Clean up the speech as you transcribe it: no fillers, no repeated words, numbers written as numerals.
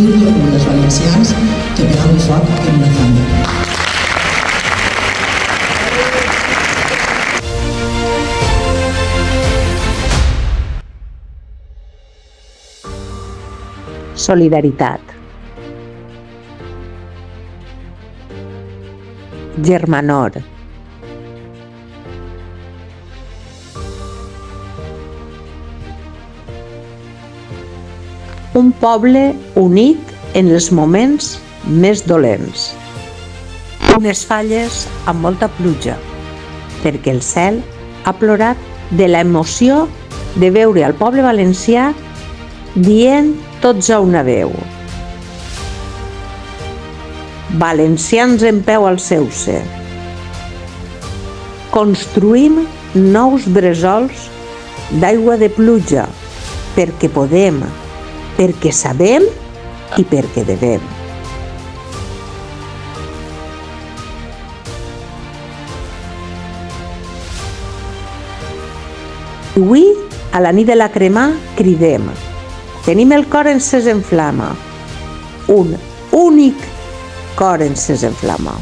Lliure com les valencians que pegam foc en una fanda. Solidaritat. Germanor. Un poble unit en els moments més dolents. Unes falles amb molta pluja, perquè el cel ha plorat de l'emoció de veure al poble valencià dient tots a una veu: valencians en peu al seu ser. Construïm nous bresols d'aigua de pluja, perquè podem, perquè sabem i perquè devem. Avui, a la nit de la cremà, cridem: tenim el cor encès en flama, un únic cor encès en flama.